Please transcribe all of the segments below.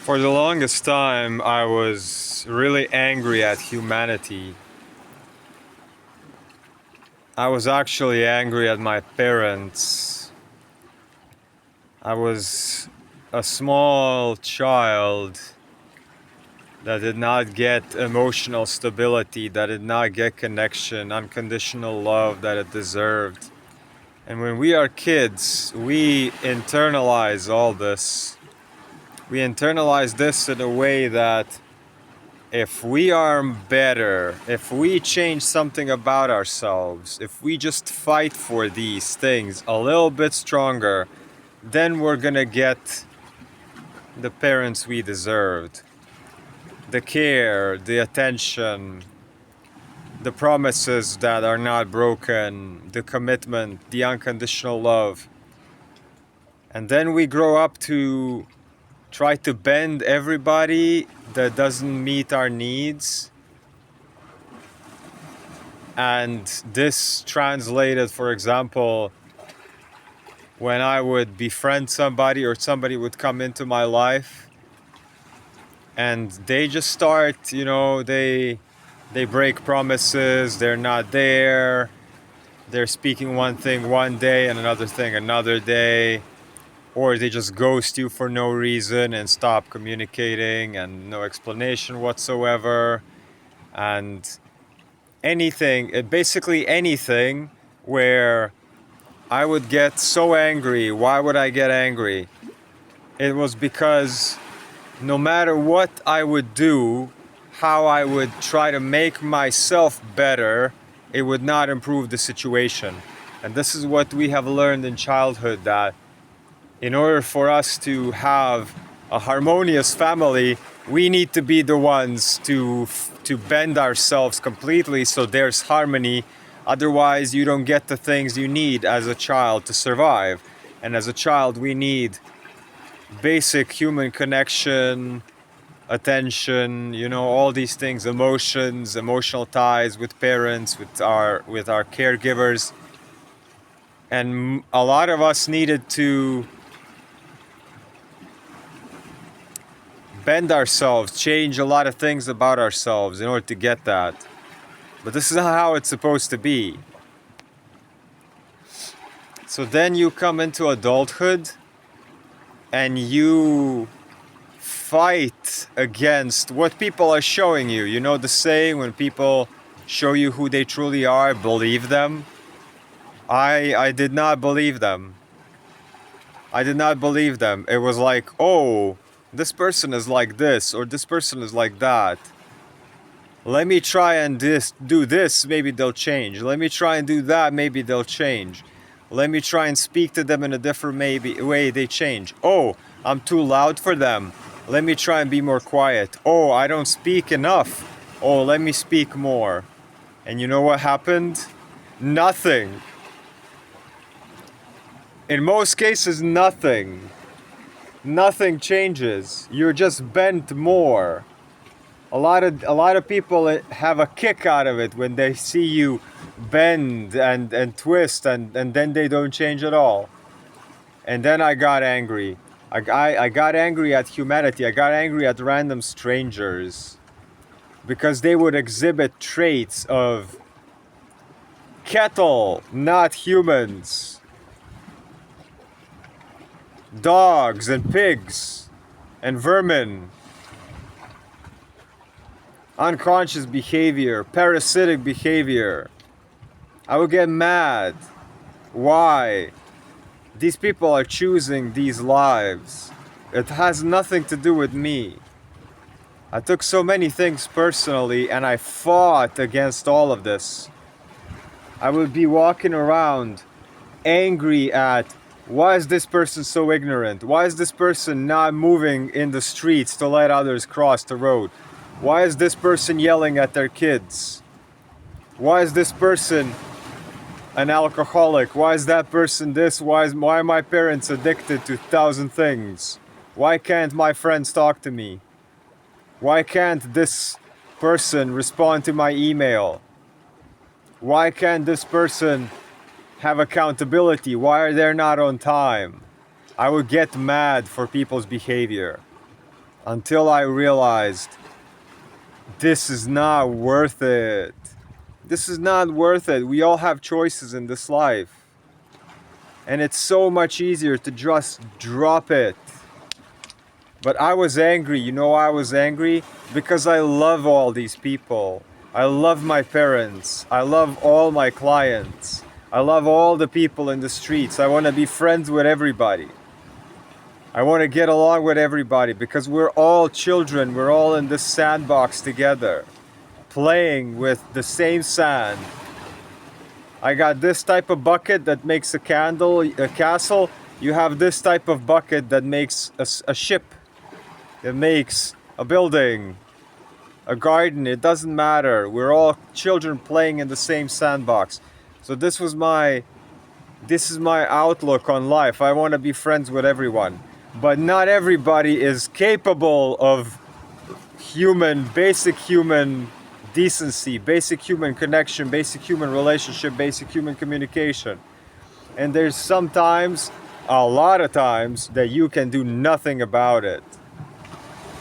For the longest time, I was really angry at humanity. I was actually angry at my parents. I was a small child that did not get emotional stability, that did not get connection, unconditional love that it deserved. And when we are kids, we internalize all this. We internalize this in a way that if we are better, if we change something about ourselves, if we just fight for these things a little bit stronger, then we're gonna get the parents we deserved. The care, the attention, the promises that are not broken, the commitment, the unconditional love. And then we grow up to try to bend everybody that doesn't meet our needs. And this translated, for example, when I would befriend somebody or somebody would come into my life and they just start, they break promises, they're not there, they're speaking one thing one day and another thing another day, or they just ghost you for no reason and stop communicating and no explanation whatsoever. And basically anything where I would get so angry. Why would I get angry? It was because no matter what I would do, how I would try to make myself better, it would not improve the situation. And this is what we have learned in childhood, that in order for us to have a harmonious family, we need to be the ones to bend ourselves completely so there's harmony. Otherwise, you don't get the things you need as a child to survive. And as a child, we need basic human connection, attention, all these things, emotions, emotional ties with parents, with our caregivers. And a lot of us needed to bend ourselves, change a lot of things about ourselves in order to get that. But this is not how it's supposed to be. So then you come into adulthood and you fight against what people are showing you. You know the saying, when people show you who they truly are, believe them. I did not believe them. I did not believe them. It was like, oh, this person is like this, or this person is like that. Let me try and do this, maybe they'll change. Let me try and do that, maybe they'll change. Let me try and speak to them in a different way, they change. Oh, I'm too loud for them. Let me try and be more quiet. Oh, I don't speak enough. Oh, let me speak more. And you know what happened? Nothing. In most cases, nothing. Nothing changes. You're just bent more. A lot of people have a kick out of it when they see you bend and twist, and then they don't change at all. And then I got angry. I got angry at humanity. I got angry at random strangers because they would exhibit traits of cattle, not humans. Dogs and pigs and vermin. Unconscious behavior, parasitic behavior. I would get mad. Why? These people are choosing these lives. It has nothing to do with me. I took so many things personally and I fought against all of this. I would be walking around angry at, why is this person so ignorant? Why is this person not moving in the streets to let others cross the road? Why is this person yelling at their kids? Why is this person an alcoholic? Why is that person this? Why are my parents addicted to 1,000 things? Why can't my friends talk to me? Why can't this person respond to my email? Why can't this person have accountability? Why are they not on time? I would get mad for people's behavior. until I realized this is not worth it. This is not worth it. We all have choices in this life. And it's so much easier to just drop it. But I was angry. You know why I was angry? Because I love all these people. I love my parents. I love all my clients. I love all the people in the streets. I want to be friends with everybody. I want to get along with everybody because we're all children. We're all in this sandbox together, playing with the same sand. I got this type of bucket that makes a castle. You have this type of bucket that makes a ship. It makes a building, a garden. It doesn't matter. We're all children playing in the same sandbox. So this is my outlook on life. I want to be friends with everyone. But not everybody is capable of basic human decency, basic human connection, basic human relationship, basic human communication. And there's sometimes, a lot of times, that you can do nothing about it.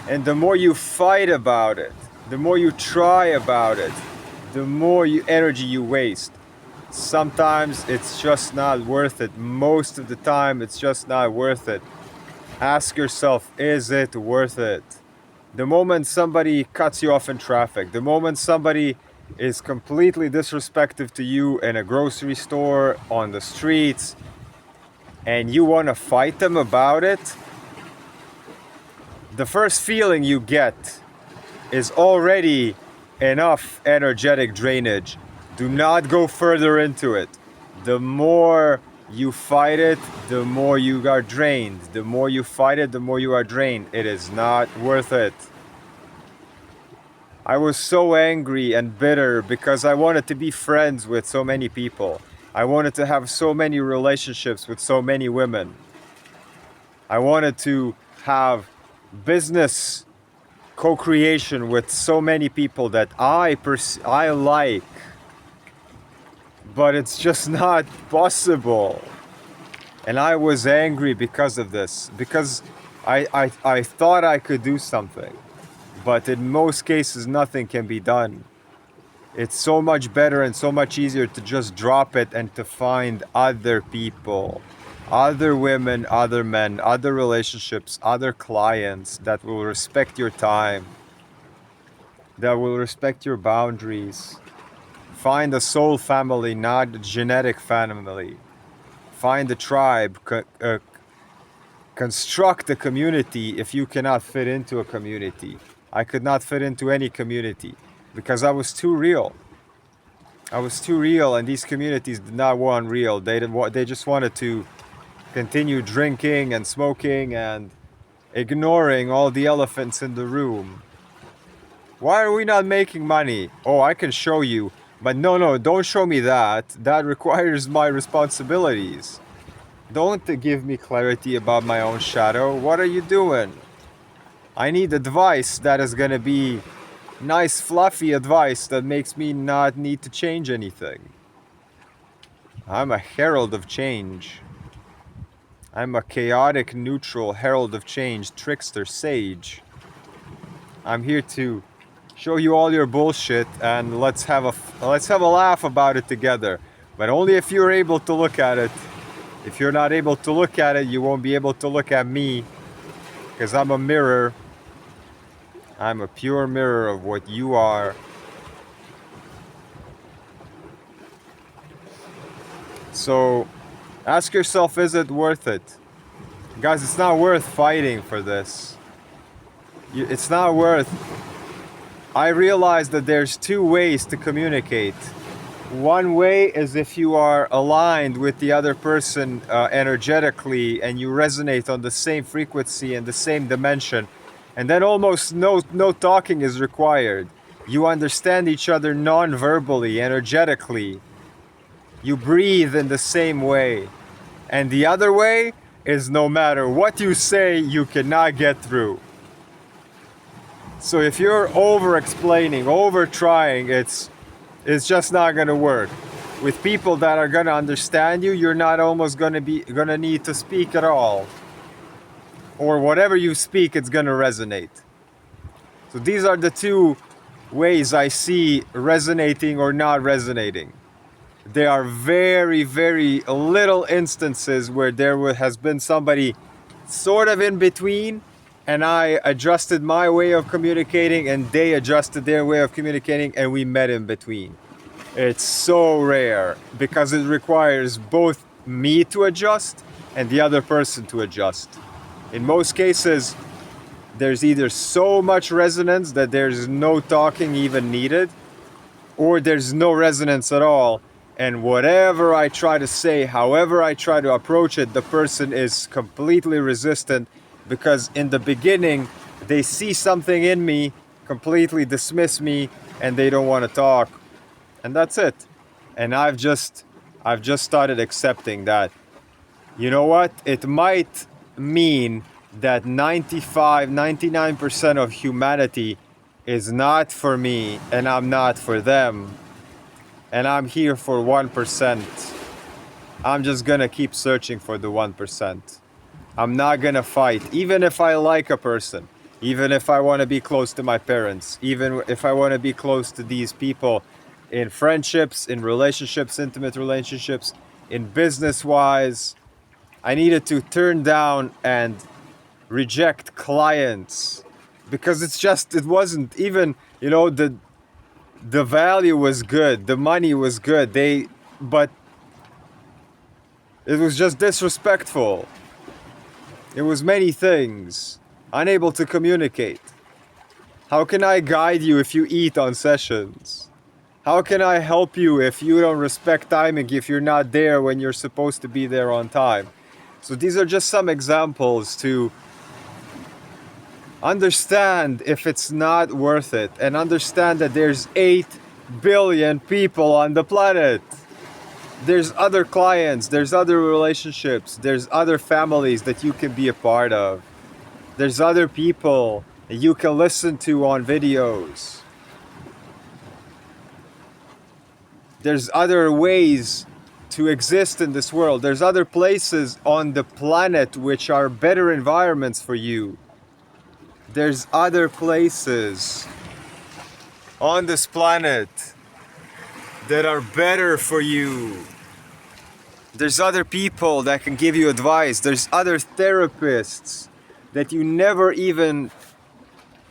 And the more you fight about it, the more you try about it, the more energy you waste. Sometimes it's just not worth it. Most of the time it's just not worth it. Ask yourself, is it worth it? The moment somebody cuts you off in traffic, the moment somebody is completely disrespectful to you in a grocery store, on the streets, and you want to fight them about it, the first feeling you get is already enough energetic drainage. Do not go further into it. The more you fight it, the more you are drained. The more you fight it, the more you are drained. It is not worth it. I was so angry and bitter because I wanted to be friends with so many people. I wanted to have so many relationships with so many women. I wanted to have business co-creation with so many people that I like. But it's just not possible. And I was angry because of this. Because I thought I could do something. But in most cases, nothing can be done. It's so much better and so much easier to just drop it and to find other people, other women, other men, other relationships, other clients that will respect your time, that will respect your boundaries. Find a soul family, not a genetic family. Find a tribe. Construct a community if you cannot fit into a community. I could not fit into any community because I was too real. I was too real, and these communities did not want real. They just wanted to continue drinking and smoking and ignoring all the elephants in the room. Why are we not making money? Oh, I can show you. But no, don't show me that. That requires my responsibilities. Don't give me clarity about my own shadow. What are you doing? I need advice that is going to be nice, fluffy advice that makes me not need to change anything. I'm a herald of change. I'm a chaotic, neutral herald of change, trickster, sage. I'm here to show you all your bullshit and let's have a laugh about it together. But only if you're able to look at it. If you're not able to look at it, you won't be able to look at me, because I'm a mirror. I'm a pure mirror of what you are. So ask yourself, is it worth it? Guys, it's not worth fighting for this. It's not worth. I realize that there's two ways to communicate. One way is if you are aligned with the other person energetically and you resonate on the same frequency and the same dimension, and then almost no talking is required. You understand each other non-verbally, energetically. You breathe in the same way. And the other way is no matter what you say, you cannot get through. So if you're over-explaining, over-trying, it's just not going to work. With people that are going to understand you, you're not almost going to need to speak at all. or whatever you speak, it's going to resonate. So these are the two ways I see resonating or not resonating. There are very, very little instances where there has been somebody sort of in between, and I adjusted my way of communicating and they adjusted their way of communicating and we met in between. It's so rare because it requires both me to adjust and the other person to adjust. In most cases, there's either so much resonance that there's no talking even needed, or there's no resonance at all, and whatever I try to say, however I try to approach it, the person is completely resistant because in the beginning they see something in me, completely dismiss me, and they don't want to talk, and that's it. And I've just started accepting that, you know what, it might mean that 99% of humanity is not for me and I'm not for them, and I'm here for 1%. I'm just gonna keep searching for the 1%. I'm not gonna fight, even if I like a person, even if I want to be close to my parents, even if I want to be close to these people in friendships, in relationships, intimate relationships, in business wise. I needed to turn down and reject clients because it wasn't even, the value was good, the money was good, but it was just disrespectful. It was many things. Unable to communicate. How can I guide you if you eat on sessions? How can I help you if you don't respect timing, if you're not there when you're supposed to be there on time? So these are just some examples to understand if it's not worth it, and understand that there's 8 billion people on the planet. There's other clients, there's other relationships, there's other families that you can be a part of. There's other people that you can listen to on videos. There's other ways to exist in this world. There's other places on the planet which are better environments for you. There's other places on this planet that are better for you. There's other people that can give you advice. There's other therapists that you never even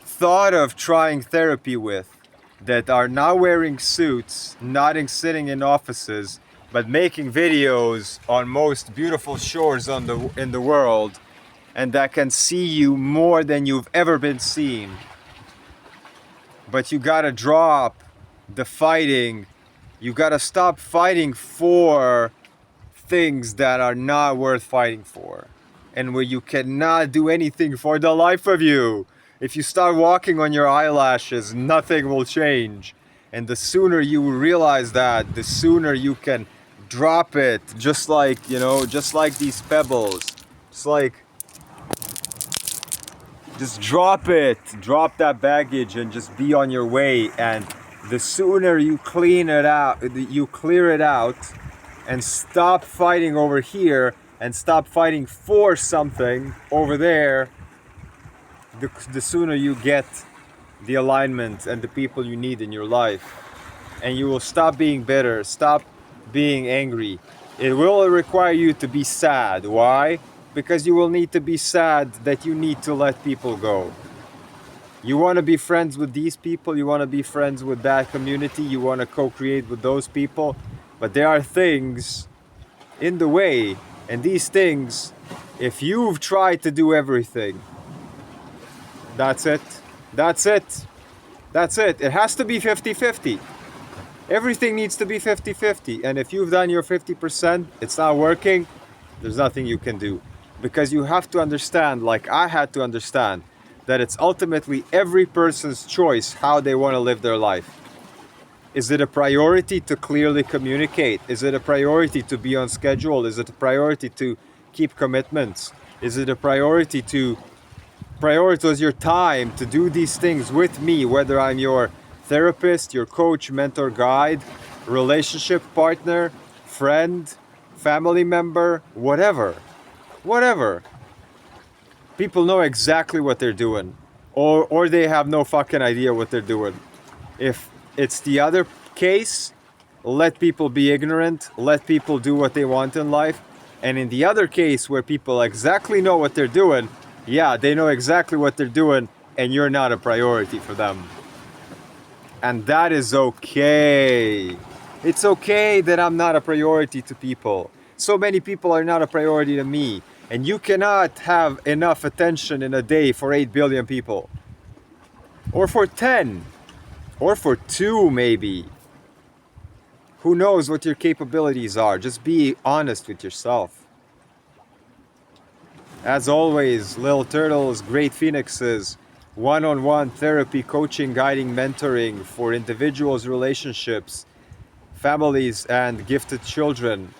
thought of trying therapy with, that are now wearing suits, not sitting in offices, but making videos on most beautiful shores in the world, and that can see you more than you've ever been seen. But you gotta drop the fighting. You gotta stop fighting for things that are not worth fighting for, and where you cannot do anything for the life of you. If you start walking on your eyelashes, nothing will change. And the sooner you realize that, the sooner you can drop it, just like these pebbles. Just drop it, drop that baggage and just be on your way. And the sooner you clear it out and stop fighting over here and stop fighting for something over there, the sooner you get the alignment and the people you need in your life. And you will stop being bitter, stop being angry. It will require you to be sad. Why? Because you will need to be sad that you need to let people go. You want to be friends with these people, you want to be friends with that community, you want to co-create with those people, but there are things in the way, and these things, if you've tried to do everything, that's it. It has to be 50-50. Everything needs to be 50-50. And if you've done your 50%, it's not working, there's nothing you can do. Because you have to understand, like I had to understand, that it's ultimately every person's choice how they want to live their life. Is it a priority to clearly communicate? Is it a priority to be on schedule? Is it a priority to keep commitments? Is it a priority to prioritize your time to do these things with me, whether I'm your therapist, your coach, mentor, guide, relationship partner, friend, family member, whatever. People know exactly what they're doing, or they have no fucking idea what they're doing. If it's the other case, let people be ignorant, let people do what they want in life. And in the other case where people exactly know what they're doing, yeah, they know exactly what they're doing, and you're not a priority for them. And that is okay. It's okay that I'm not a priority to people. So many people are not a priority to me. And you cannot have enough attention in a day for 8 billion people. Or for 10. Or for 2 maybe. Who knows what your capabilities are? Just be honest with yourself. As always, little turtles, great phoenixes, one-on-one therapy, coaching, guiding, mentoring for individuals, relationships, families, and gifted children,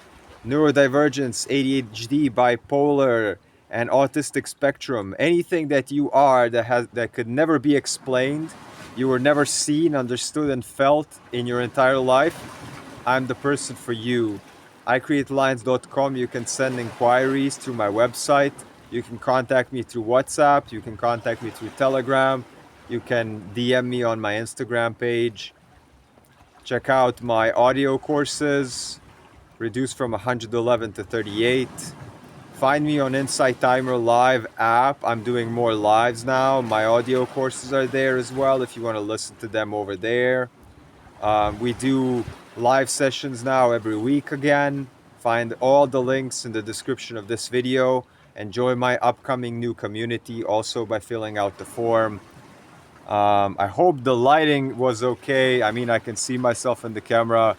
neurodivergence, ADHD, bipolar, and autistic spectrum. Anything that you are that could never be explained, you were never seen, understood, and felt in your entire life, I'm the person for you. iCreateLines.com. You can send inquiries through my website. You can contact me through WhatsApp. You can contact me through Telegram. You can DM me on my Instagram page. Check out my audio courses, reduced from 111 to 38. Find me on Insight Timer Live app. I'm doing more lives now. My audio courses are there as well if you want to listen to them over there. We do live sessions now every week again. Find all the links in the description of this video. Enjoy my upcoming new community also by filling out the form. I hope the lighting was okay. I mean, I can see myself in the camera.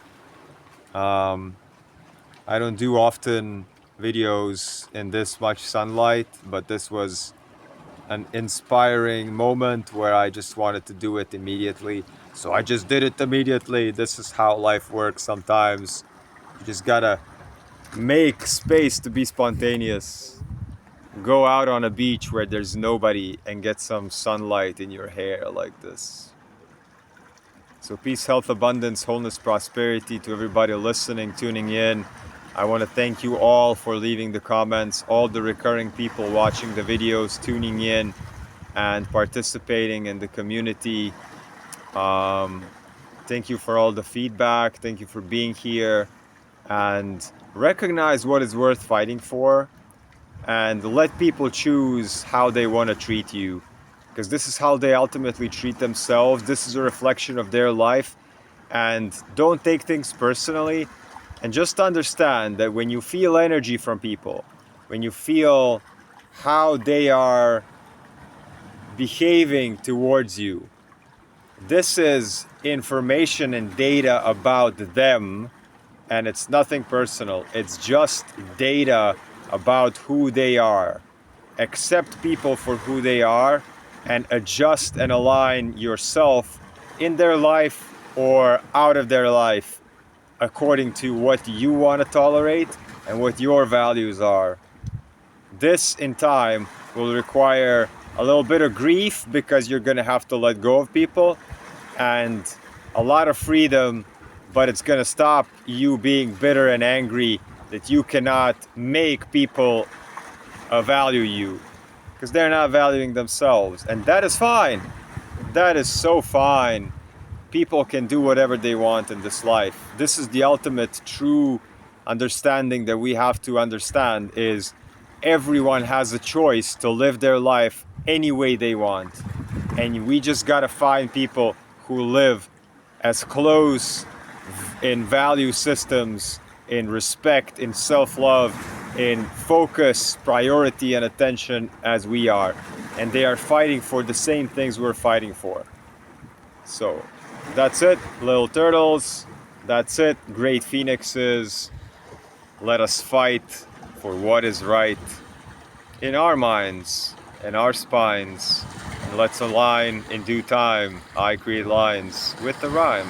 I don't do often videos in this much sunlight, but this was an inspiring moment where I just wanted to do it immediately. So I just did it immediately. This is how life works sometimes. You just gotta make space to be spontaneous. Go out on a beach where there's nobody and get some sunlight in your hair like this. So peace, health, abundance, wholeness, prosperity to everybody listening, tuning in. I want to thank you all for leaving the comments, all the recurring people watching the videos, tuning in and participating in the community. Thank you for all the feedback. Thank you for being here, and recognize what is worth fighting for, and let people choose how they want to treat you, because this is how they ultimately treat themselves. This is a reflection of their life, and don't take things personally. And just understand that when you feel energy from people, when you feel how they are behaving towards you, this is information and data about them, and it's nothing personal. It's just data about who they are. Accept people for who they are and adjust and align yourself in their life or out of their life according to what you want to tolerate and what your values are. This in time will require a little bit of grief, because you're going to have to let go of people, and a lot of freedom, but it's going to stop you being bitter and angry that you cannot make people value you, because they're not valuing themselves. And that is fine. That is so fine. People can do whatever they want in this life. This is the ultimate true understanding that we have to understand, is everyone has a choice to live their life any way they want. And we just gotta find people who live as close in value systems, in respect, in self-love, in focus, priority, and attention as we are. And they are fighting for the same things we're fighting for. So that's it, little turtles. That's it, great phoenixes. Let us fight for what is right in our minds and our spines. And let's align in due time. I create lines with the rhyme.